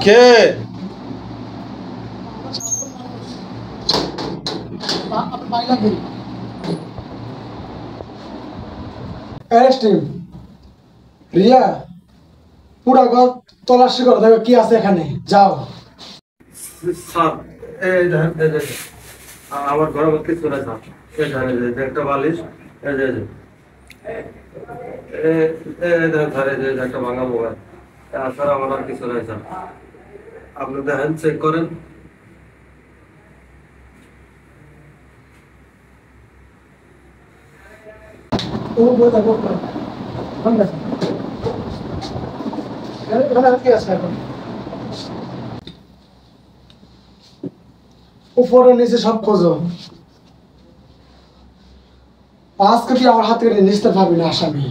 কে রিয়া পুরা ঘর তল্লাশি করো, দেখো কি আছে এখানে। যাও। স্যার আমার ঘরে কিছু নাই স্যার, একটা বালিশ, একটা ভাঙা মোবাইল, স্যার আমার আর কিছু নাই স্যার। আপনি দেখেন, চেক করেন। উপরে নিচে সব খোঁজো। আজকে তুই আমার হাত থেকে নিচতে পাবি না আসামি।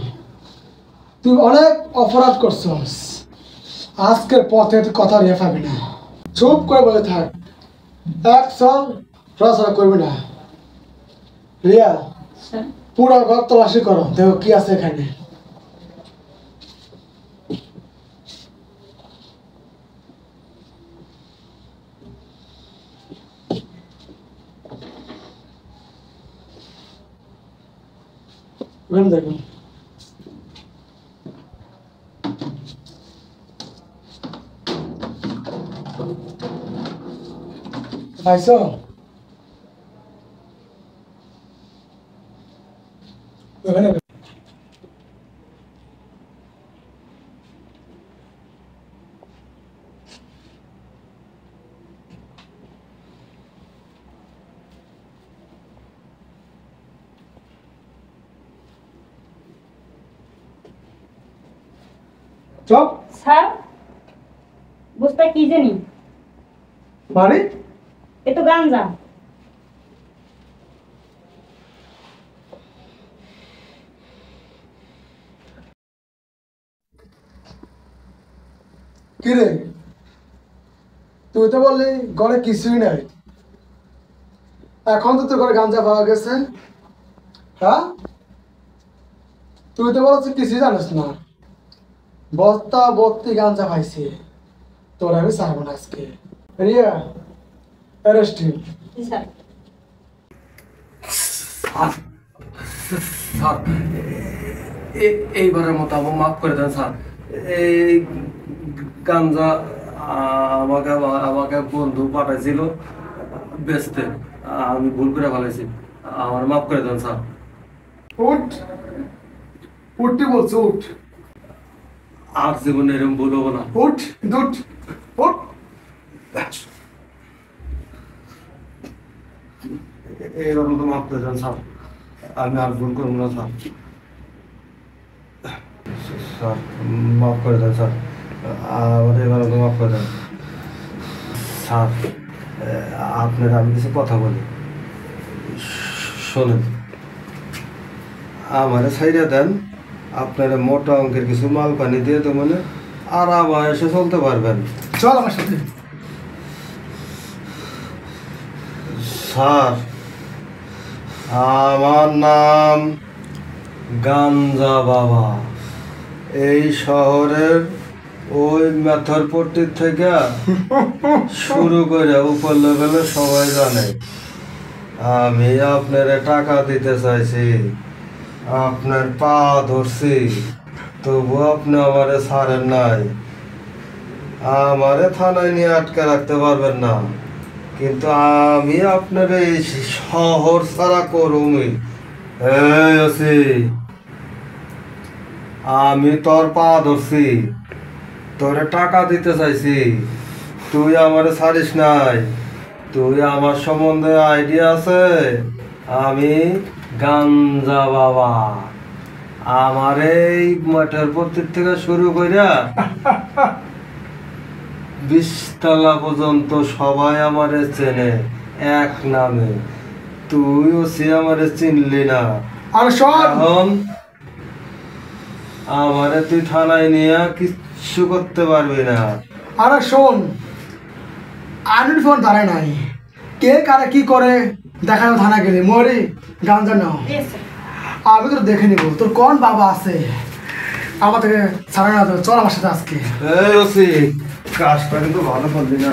তুই অনেক অপরাধ করছস, আজকের পথে তুই কথা নিয়ে পাবি না। চুপ করে বসে থাক, এক চল রচনা করবি না। রিয়া পুরো ঘর তল্লাশি করো, দেখো কি আছে এখানে। দেখো পাইছো? ওখানে চপ স্যার, বস্তা কি জানি? মানে এ তো গাঞ্জা। কি রে, তুই তো বললি ঘরে কিছুই নাই, এখন তো তোর ঘরে গাঞ্জা পাওয়া গেছে। হ্যাঁ, তুই তো বলছিস কিছুই জানিস না। বস্তা ভর্তি গাঞ্জা পাইছি, তোর আমি চাইব না আজকে। রিয়া অ্যারেস্টিং। স্যার স্যার এইবারের মতো আমার মাফ করে দেন স্যার। এই গাঞ্জা আমাকে আমাকে বন্ধু পাঠাইছিল বেচতে, আমি ভুল করে ফেলেছি, আমার মাফ করে দেন স্যার। উঠ, উঠতে বলছো, উঠ। আর জীবনে এরকম ভুল হবো না। উঠ, উঠ, উঠ। এইবার মতো মাফ করে দেন স্যার, আমি আর ভুল করবো না স্যার। স্যার মাফ করে দেন স্যার, আমার এবার মতো মাফ করে দেন স্যার। আপনার আমি কিছু কথা বলি, শোনেন। আমারে ছাইড়া দেন, আপনারা মোটা অঙ্কের কিছু মাল পানি দিয়ে তো মানে আরাম এসে চলতে পারবেন। চল আমার সাথে। স্যার আমার নাম গাঞ্জা বাবা, এই শহরের ওই মেথরপট্টির থেকে শুরু করে উপর লেভেলে সবাই জানে। আমি আপনারে টাকা দিতে চাইছি, আপনার পা ধরছি, তবু আপনি আমারে ছাড়েন নাই। আমারে থানায় নিয়ে আটকে রাখতে পারবেন না, কিন্তু আমি আপনার এই শহর ছাড়া করুমি। আমি তোর পা ধরছি, তোরে টাকা দিতে চাইছি, তুই আমারে ছাড়িস নাই। তুই আমার সম্বন্ধে আইডিয়া আছে, আমি গাঞ্জা বাবা। আমার এই মাঠের পত্রিক থেকে শুরু কইরা 20 তলা পর্যন্ত সবাই আমারে চেনে এক নামে। তুইও সে আমারে চিনলি না, এখন আমারে তুই থানায় নিয়ে কিচ্ছু করতে পারবি না। আরে শোন, আইনের ফোন দাঁড়ায় নাই, কে কারা কি করে দেখা যাবে। থানা গেলে মরি গাঞ্জা নাও, আমি তোর দেখে নিব তোর কোন বাবা আছে। আমার থেকে ছাড়া না তো, চল আমার সাথে আজকে। এই ওসি কাজটা কিন্তু ভালো করলি না।